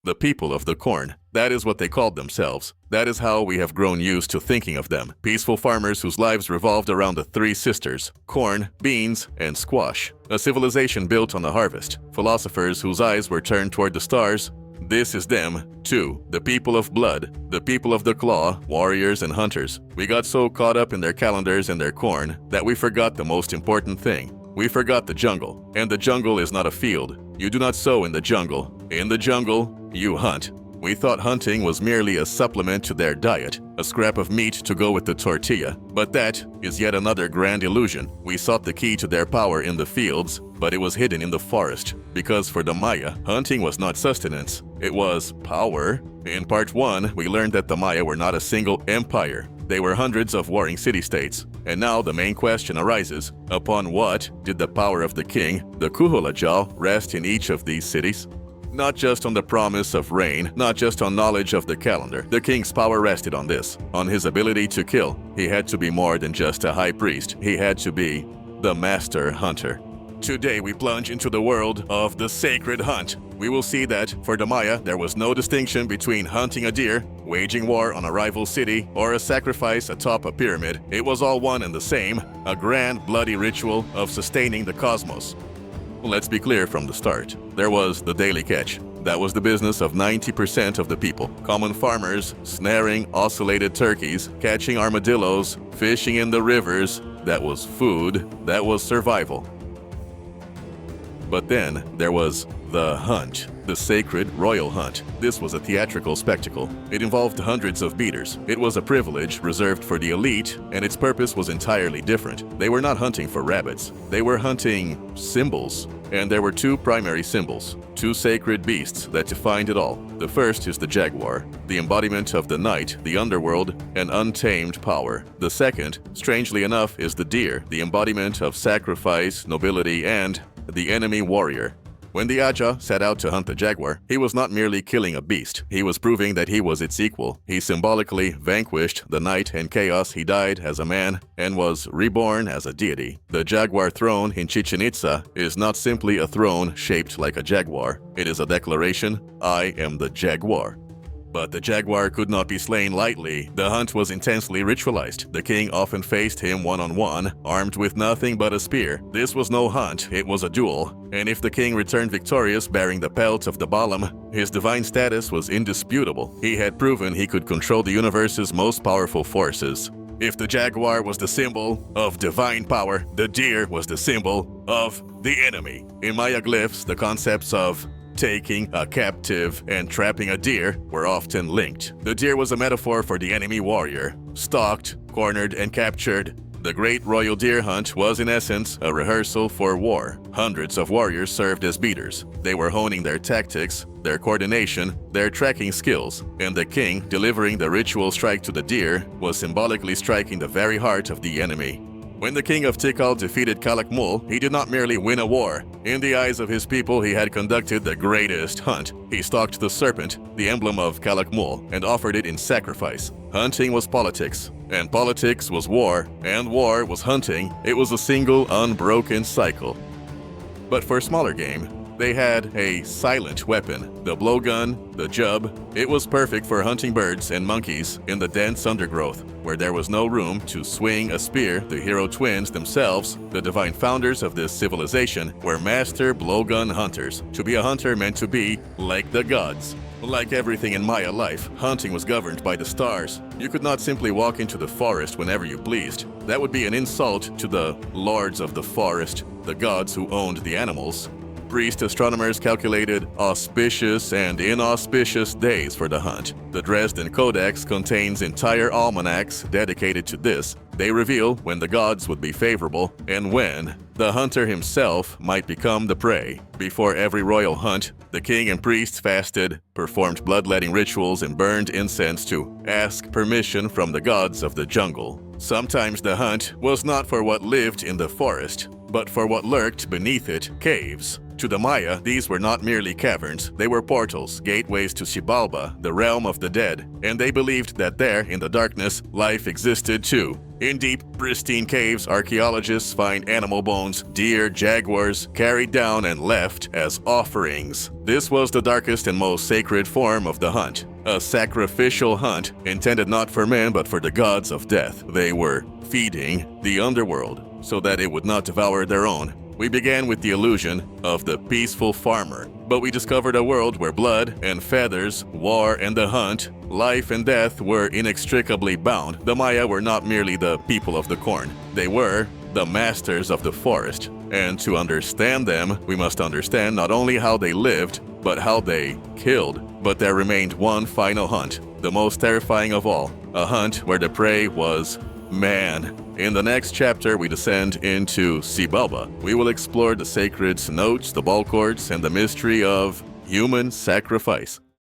the people of the corn. That is what they called themselves. That is how we have grown used to thinking of them. Peaceful farmers whose lives revolved around the three sisters: corn, beans, and squash. A civilization built on the harvest. Philosophers whose eyes were turned toward the stars. This is them, too, the people of blood, the people of the claw, warriors and hunters. We got so caught up in their calendars and their corn that we forgot the most important thing. We forgot the jungle. And the jungle is not a field. You do not sow in the jungle. In the jungle, you hunt. We thought hunting was merely a supplement to their diet, a scrap of meat to go with the tortilla. But that is yet another grand illusion. We sought the key to their power in the fields, but it was hidden in the forest. Because for the Maya, hunting was not sustenance, it was power. In part 1, we learned that the Maya were not a single empire. They were hundreds of warring city-states. And now the main question arises: upon what did the power of the king, the Ajaw, rest in each of these cities? Not just on the promise of rain, not just on knowledge of the calendar. The king's power rested on this, on his ability to kill. He had to be more than just a high priest. He had to be the master hunter. Today we plunge into the world of the sacred hunt. We will see that, for the Maya, there was no distinction between hunting a deer, waging war on a rival city, or a sacrifice atop a pyramid. It was all one and the same, a grand, bloody ritual of sustaining the cosmos. Let's be clear from the start. There was the daily catch. That was the business of 90% of the people. Common farmers, snaring oscillated turkeys, catching armadillos, fishing in the rivers. That was food. That was survival. But then there was the hunt, the sacred royal hunt. This was a theatrical spectacle. It involved hundreds of beaters. It was a privilege reserved for the elite, and its purpose was entirely different. They were not hunting for rabbits. They were hunting symbols. And there were two primary symbols, two sacred beasts that defined it all. The first is the jaguar, the embodiment of the night, the underworld, and untamed power. The second, strangely enough, is the deer, the embodiment of sacrifice, nobility, and the enemy warrior. When the Ajaw set out to hunt the jaguar, he was not merely killing a beast. He was proving that he was its equal. He symbolically vanquished the night and chaos. He died as a man and was reborn as a deity. The jaguar throne in Chichen Itza is not simply a throne shaped like a jaguar. It is a declaration: I am the jaguar. But the jaguar could not be slain lightly. The hunt was intensely ritualized. The king often faced him one-on-one, armed with nothing but a spear. This was no hunt, it was a duel. And if the king returned victorious bearing the pelt of the Balaam, his divine status was indisputable. He had proven he could control the universe's most powerful forces. If the jaguar was the symbol of divine power, the deer was the symbol of the enemy. In Maya glyphs, the concepts of taking a captive and trapping a deer were often linked. The deer was a metaphor for the enemy warrior, stalked, cornered, and captured. The great royal deer hunt was in essence a rehearsal for war. Hundreds of warriors served as beaters. They were honing their tactics, their coordination, their tracking skills, and the king, delivering the ritual strike to the deer, was symbolically striking the very heart of the enemy. When the king of Tikal defeated Calakmul, he did not merely win a war. In the eyes of his people, he had conducted the greatest hunt. He stalked the serpent, the emblem of Calakmul, and offered it in sacrifice. Hunting was politics, and politics was war, and war was hunting. It was a single, unbroken cycle. But for smaller game, they had a silent weapon, the blowgun, the jub. It was perfect for hunting birds and monkeys in the dense undergrowth, where there was no room to swing a spear. The hero twins themselves, the divine founders of this civilization, were master blowgun hunters. To be a hunter meant to be like the gods. Like everything in Maya life, hunting was governed by the stars. You could not simply walk into the forest whenever you pleased. That would be an insult to the lords of the forest, the gods who owned the animals. Priest astronomers calculated auspicious and inauspicious days for the hunt. The Dresden Codex contains entire almanacs dedicated to this. They reveal when the gods would be favorable and when the hunter himself might become the prey. Before every royal hunt, the king and priests fasted, performed bloodletting rituals, and burned incense to ask permission from the gods of the jungle. Sometimes the hunt was not for what lived in the forest, but for what lurked beneath it, caves. To the Maya, these were not merely caverns, they were portals, gateways to Xibalba, the realm of the dead, and they believed that there, in the darkness, life existed too. In deep, pristine caves, archaeologists find animal bones, deer, jaguars, carried down and left as offerings. This was the darkest and most sacred form of the hunt. A sacrificial hunt intended not for men but for the gods of death. They were feeding the underworld so that it would not devour their own. We began with the illusion of the peaceful farmer, but we discovered a world where blood and feathers, war and the hunt, life and death were inextricably bound. The Maya were not merely the people of the corn, they were the masters of the forest. And to understand them, we must understand not only how they lived, but how they killed. But there remained one final hunt, the most terrifying of all, a hunt where the prey was man. In the next chapter, we descend into Xibalba. We will explore the sacred notes, the ball cords, and the mystery of human sacrifice.